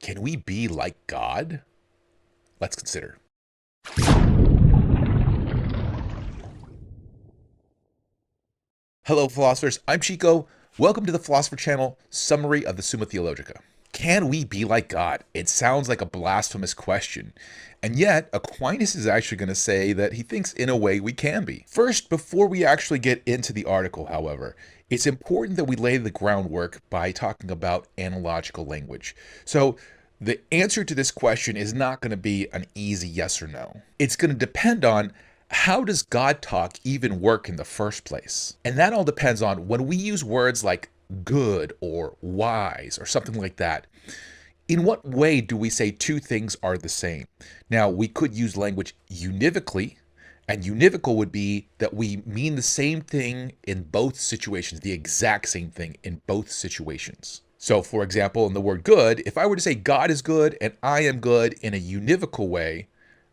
Can we be like God? Let's consider. Hello, philosophers. I'm Chico. Welcome to the Philosopher Channel summary of the Summa Theologica. Can we be like God? It sounds like a blasphemous question. And yet, Aquinas is actually going to say that he thinks in a way we can be. First, before we actually get into the article, however, it's important that we lay the groundwork by talking about analogical language. So, the answer to this question is not going to be an easy yes or no. It's going to depend on how does God talk even work in the first place? And that all depends on when we use words like good or wise or something like that. In what way do we say two things are the same? Now, we could use language univocally, and univocal would be that we mean the same thing in both situations, the exact same thing in both situations. So, for example, in the word good, if I were to say God is good and I am good in a univocal way,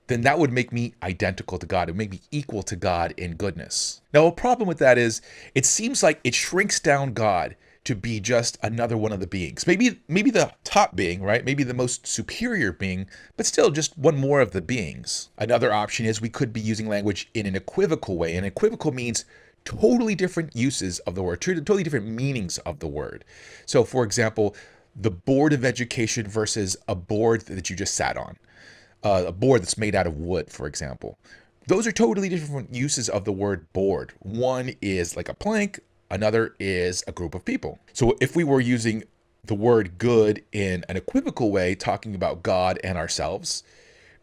then that would make me identical to God. It would make me equal to God in goodness. Now, a problem with that is it seems like it shrinks down God to be just another one of the beings. Maybe the top being, right? Maybe the most superior being, but still just one more of the beings. Another option is we could be using language in an equivocal way. And equivocal means totally different uses of the word, totally different meanings of the word. So, for example, the board of education versus a board that you just sat on. A board that's made out of wood, for example. Those are totally different uses of the word board. One is like a plank, another is a group of people. So if we were using the word good in an equivocal way, talking about God and ourselves,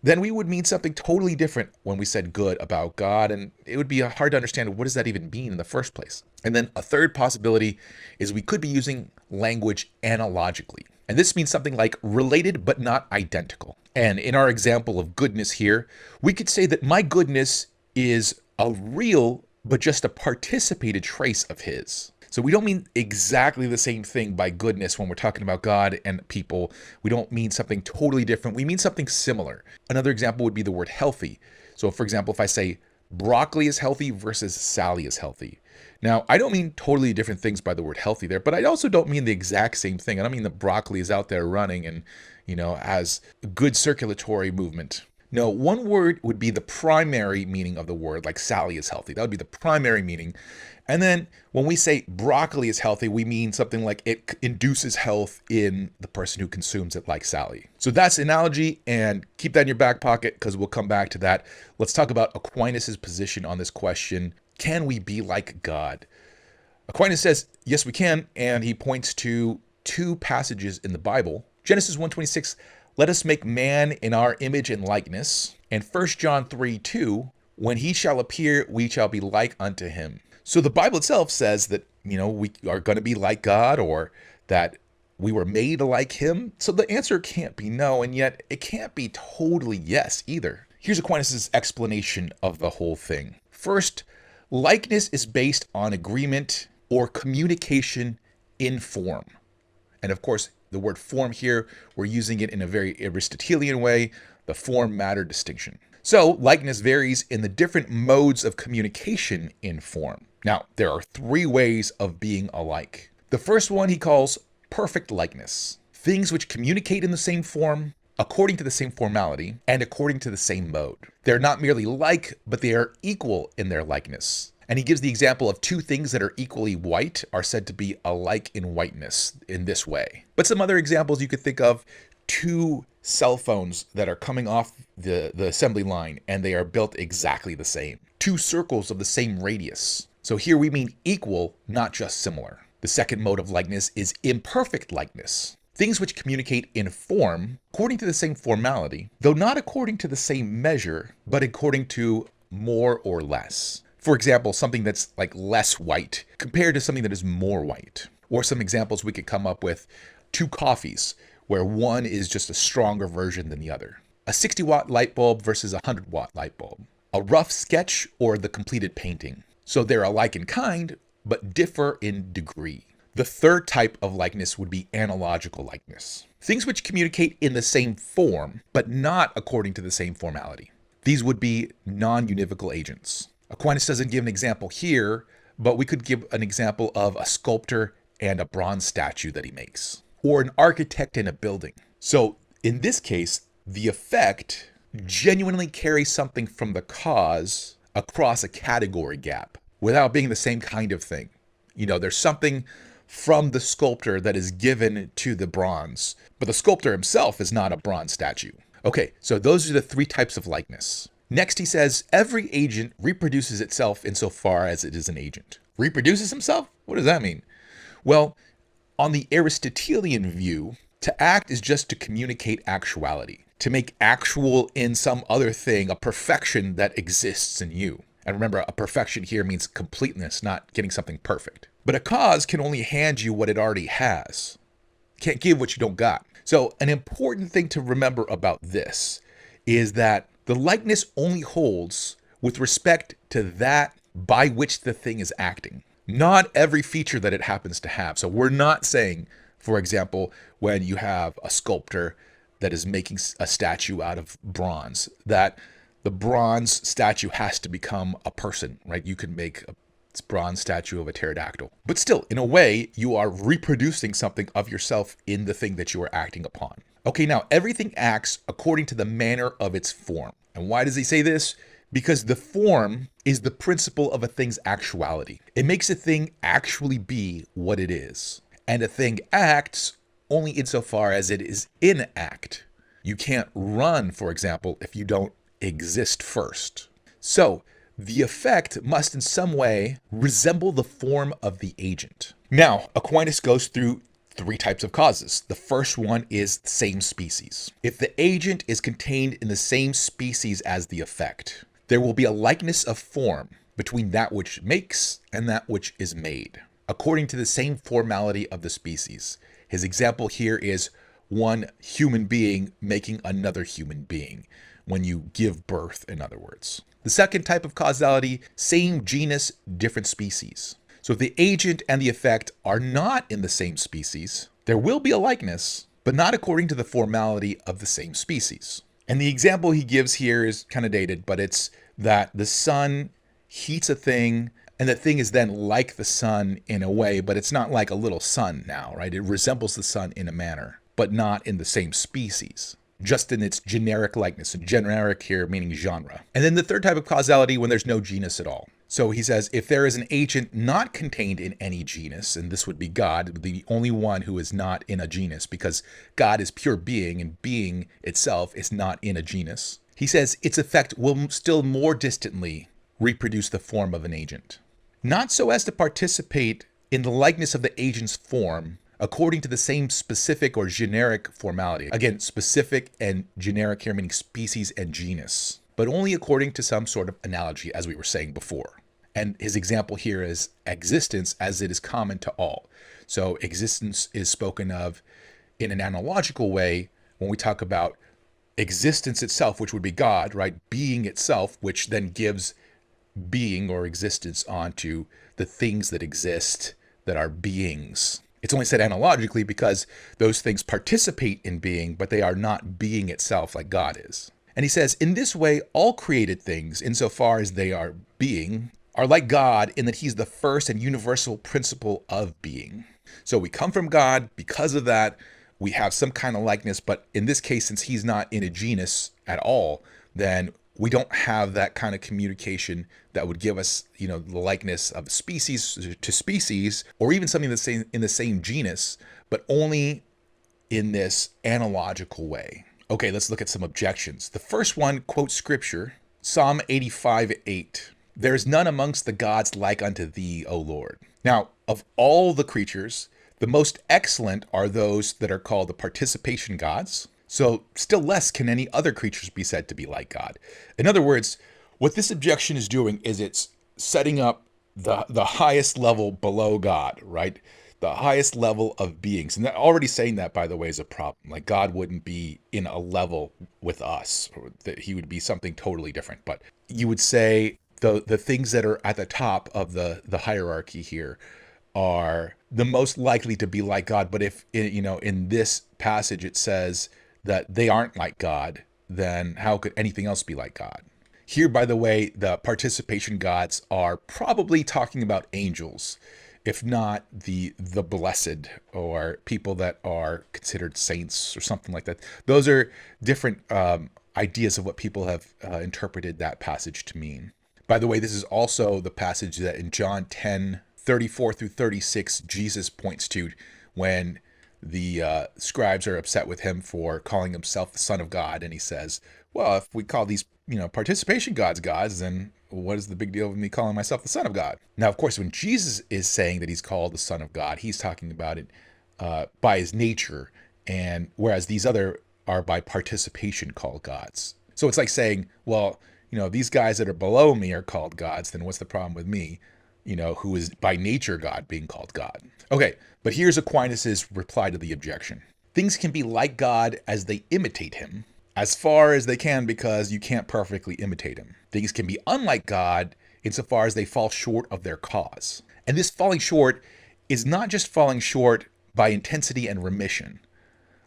then we would mean something totally different when we said good about God, and it would be hard to understand what does that even mean in the first place. And then a third possibility is we could be using language analogically. And this means something like related but not identical. And in our example of goodness here, we could say that my goodness is a real but just a participated trace of his. So we don't mean exactly the same thing by goodness when we're talking about God and people. We don't mean something totally different. We mean something similar. Another example would be the word healthy. So for example, if I say broccoli is healthy versus Sally is healthy. Now, I don't mean totally different things by the word healthy there, but I also don't mean the exact same thing. I don't mean that broccoli is out there running and, has good circulatory movement. No, one word would be the primary meaning of the word, like Sally is healthy. That would be the primary meaning. And then when we say broccoli is healthy, we mean something like it induces health in the person who consumes it, like Sally. So that's analogy, and keep that in your back pocket because we'll come back to that. Let's talk about Aquinas' position on this question. Can we be like God? Aquinas says, yes, we can, and he points to two passages in the Bible. Genesis 1:26, let us make man in our image and likeness. And 1 John 3:2, when he shall appear, we shall be like unto him. So the Bible itself says that, we are going to be like God, or that we were made like him. So the answer can't be no, and yet it can't be totally yes either. Here's Aquinas' explanation of the whole thing. First, likeness is based on agreement or communication in form. And of course, the word form here, we're using it in a very Aristotelian way, the form-matter distinction. So likeness varies in the different modes of communication in form. Now, there are three ways of being alike. The first one he calls perfect likeness. Things which communicate in the same form, according to the same formality, and according to the same mode. They're not merely like, but they are equal in their likeness. And he gives the example of two things that are equally white are said to be alike in whiteness in this way. But some other examples you could think of, two cell phones that are coming off the assembly line and they are built exactly the same. Two circles of the same radius. So here we mean equal, not just similar. The second mode of likeness is imperfect likeness. Things which communicate in form according to the same formality, though not according to the same measure, but according to more or less. For example, something that's like less white compared to something that is more white. Or some examples we could come up with, two coffees, where one is just a stronger version than the other. A 60-watt light bulb versus a 100-watt light bulb. A rough sketch or the completed painting. So they're alike in kind, but differ in degree. The third type of likeness would be analogical likeness. Things which communicate in the same form, but not according to the same formality. These would be non-univocal agents. Aquinas doesn't give an example here, but we could give an example of a sculptor and a bronze statue that he makes, or an architect in a building. So in this case, the effect genuinely carries something from the cause across a category gap without being the same kind of thing. There's something from the sculptor that is given to the bronze, but the sculptor himself is not a bronze statue. Okay, so those are the three types of likeness. Next, he says, every agent reproduces itself insofar as it is an agent. Reproduces himself? What does that mean? Well, on the Aristotelian view, to act is just to communicate actuality, to make actual in some other thing a perfection that exists in you. And remember, a perfection here means completeness, not getting something perfect. But a cause can only hand you what it already has. Can't give what you don't got. So an important thing to remember about this is that the likeness only holds with respect to that by which the thing is acting, not every feature that it happens to have. So we're not saying, for example, when you have a sculptor that is making a statue out of bronze, that the bronze statue has to become a person, right? You could make a bronze statue of a pterodactyl. But still, in a way, you are reproducing something of yourself in the thing that you are acting upon. Okay, now everything acts according to the manner of its form. And why does he say this? Because the form is the principle of a thing's actuality. It makes a thing actually be what it is. And a thing acts only insofar as it is in act. You can't run, for example, if you don't exist first. So the effect must in some way resemble the form of the agent. Now, Aquinas goes through three types of causes. The first one is same species. If the agent is contained in the same species as the effect, there will be a likeness of form between that which makes and that which is made, according to the same formality of the species. His example here is one human being making another human being, when you give birth, in other words. The second type of causality, same genus, different species. So if the agent and the effect are not in the same species, there will be a likeness, but not according to the formality of the same species. And the example he gives here is kind of dated, but it's that the sun heats a thing, and the thing is then like the sun in a way, but it's not like a little sun now, right? It resembles the sun in a manner, but not in the same species, just in its generic likeness. And generic here meaning genre. And then the third type of causality, when there's no genus at all. So he says, if there is an agent not contained in any genus, and this would be God, the only one who is not in a genus, because God is pure being, and being itself is not in a genus. He says its effect will still more distantly reproduce the form of an agent, not so as to participate in the likeness of the agent's form, according to the same specific or generic formality. Again, specific and generic here meaning species and genus, but only according to some sort of analogy, as we were saying before. And his example here is existence, as it is common to all. So existence is spoken of in an analogical way when we talk about existence itself, which would be God, right? Being itself, which then gives being or existence onto the things that exist that are beings. It's only said analogically because those things participate in being, but they are not being itself like God is. And he says, in this way, all created things, insofar as they are being, are like God in that he's the first and universal principle of being. So we come from God. Because of that, we have some kind of likeness. But in this case, since he's not in a genus at all, then we don't have that kind of communication that would give us, the likeness of species to species, or even something that's in the same genus, but only in this analogical way. Okay, let's look at some objections. The first one quotes scripture, Psalm 85:8. There is none amongst the gods like unto thee, O Lord. Now, of all the creatures, the most excellent are those that are called the participation gods. So still less can any other creatures be said to be like God. In other words, what this objection is doing is it's setting up the highest level below God, right? The highest level of beings. And already saying that, by the way, is a problem. Like God wouldn't be in a level with us, or that he would be something totally different. But you would say the things that are at the top of the hierarchy here are the most likely to be like God. But if, in this passage it says that they aren't like God, then how could anything else be like God? Here, by the way, the participation gods are probably talking about angels. if not the blessed, or people that are considered saints or something like that. Those are different ideas of what people have interpreted that passage to mean. By the way, this is also the passage that in John 10:34 through 36, Jesus points to when the scribes are upset with him for calling himself the Son of God. And he says, well, if we call these, participation gods, then what is the big deal with me calling myself the Son of God? Now, of course, when Jesus is saying that he's called the Son of God, he's talking about it by his nature, and whereas these other are by participation called gods. So it's like saying, well, these guys that are below me are called gods, then what's the problem with me, who is by nature God, being called God? Okay, but here's Aquinas' reply to the objection. Things can be like God as they imitate him, as far as they can, because you can't perfectly imitate him. Things can be unlike God insofar as they fall short of their cause. And this falling short is not just falling short by intensity and remission,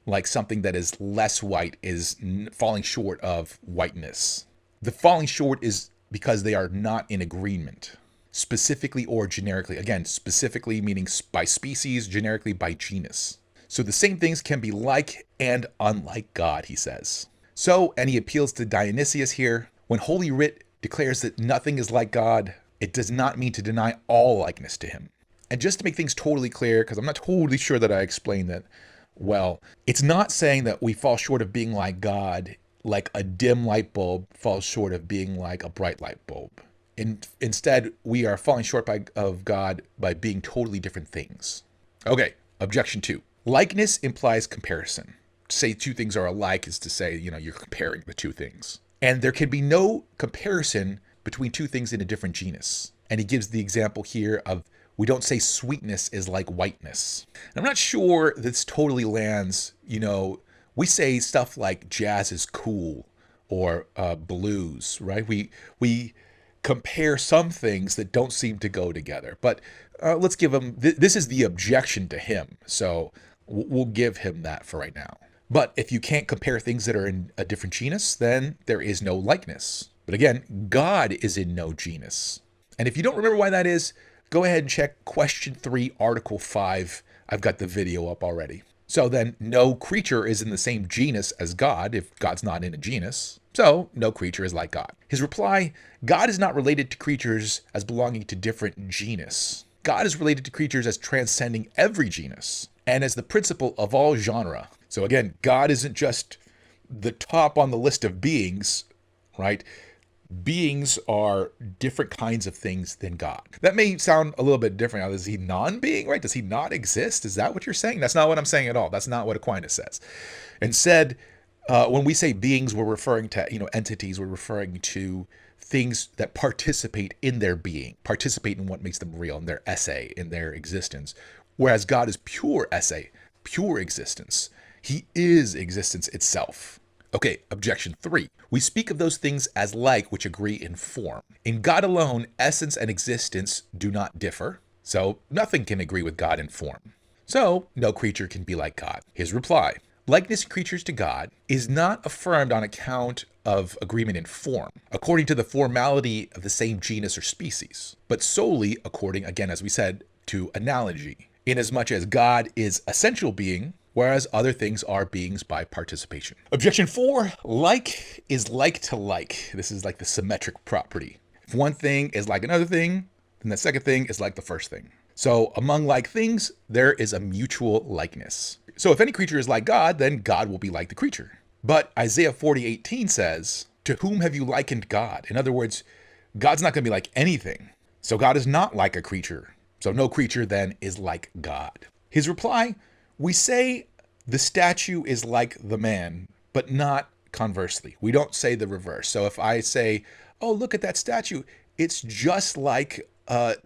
like something that is less white is falling short of whiteness. The falling short is because they are not in agreement, specifically or generically. Again, specifically meaning by species, generically by genus. So the same things can be like and unlike God, he says. So, and he appeals to Dionysius here. When Holy Writ declares that nothing is like God, it does not mean to deny all likeness to him. And just to make things totally clear, because I'm not totally sure that I explained that well, it's not saying that we fall short of being like God, like a dim light bulb falls short of being like a bright light bulb. Instead, we are falling short of God by being totally different things. Okay, objection 2. Likeness implies comparison. To say two things are alike is to say, you're comparing the two things. And there can be no comparison between two things in a different genus. And he gives the example here of, we don't say sweetness is like whiteness. And I'm not sure this totally lands. We say stuff like jazz is cool or blues, right? We compare some things that don't seem to go together. But let's give him, this is the objection to him. So we'll give him that for right now. But if you can't compare things that are in a different genus, then there is no likeness. But again, God is in no genus. And if you don't remember why that is, go ahead and check question 3, article 5. I've got the video up already. So then no creature is in the same genus as God if God's not in a genus. So no creature is like God. His reply, God is not related to creatures as belonging to different genus. God is related to creatures as transcending every genus and as the principle of all genre. So again, God isn't just the top on the list of beings, right? Beings are different kinds of things than God. That may sound a little bit different. Now, is he non-being, right? Does he not exist? Is that what you're saying? That's not what I'm saying at all. That's not what Aquinas says. Instead, when we say beings, we're referring to, entities. We're referring to things that participate in their being, participate in what makes them real, in their esse, in their existence. Whereas God is pure esse, pure existence. He is existence itself. Okay, objection 3. We speak of those things as like which agree in form. In God alone, essence and existence do not differ, so nothing can agree with God in form. So no creature can be like God. His reply, likeness in creatures to God is not affirmed on account of agreement in form, according to the formality of the same genus or species, but solely according, again, as we said, to analogy, inasmuch as God is essential being, whereas other things are beings by participation. Objection 4, like is like to like. This is like the symmetric property. If one thing is like another thing, then the second thing is like the first thing. So among like things, there is a mutual likeness. So if any creature is like God, then God will be like the creature. But Isaiah 40:18 says, to whom have you likened God? In other words, God's not going to be like anything. So God is not like a creature. So no creature then is like God. His reply, we say the statue is like the man, but not conversely. We don't say the reverse. So if I say, oh, look at that statue, it's just like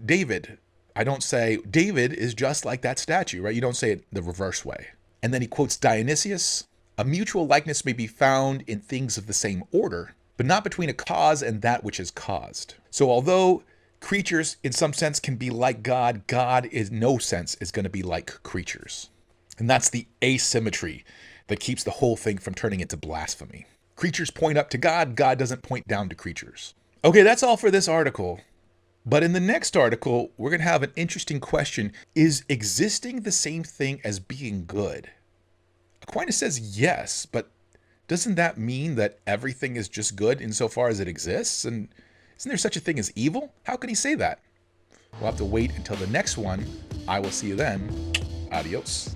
David. I don't say David is just like that statue, right? You don't say it the reverse way. And then he quotes Dionysius, a mutual likeness may be found in things of the same order, but not between a cause and that which is caused. So although creatures in some sense can be like God, God in no sense is going to be like creatures. And that's the asymmetry that keeps the whole thing from turning into blasphemy. Creatures point up to God, God doesn't point down to creatures. Okay, that's all for this article. But in the next article, we're going to have an interesting question. Is existing the same thing as being good? Aquinas says yes, but doesn't that mean that everything is just good insofar as it exists? And isn't there such a thing as evil? How can he say that? We'll have to wait until the next one. I will see you then. Adios.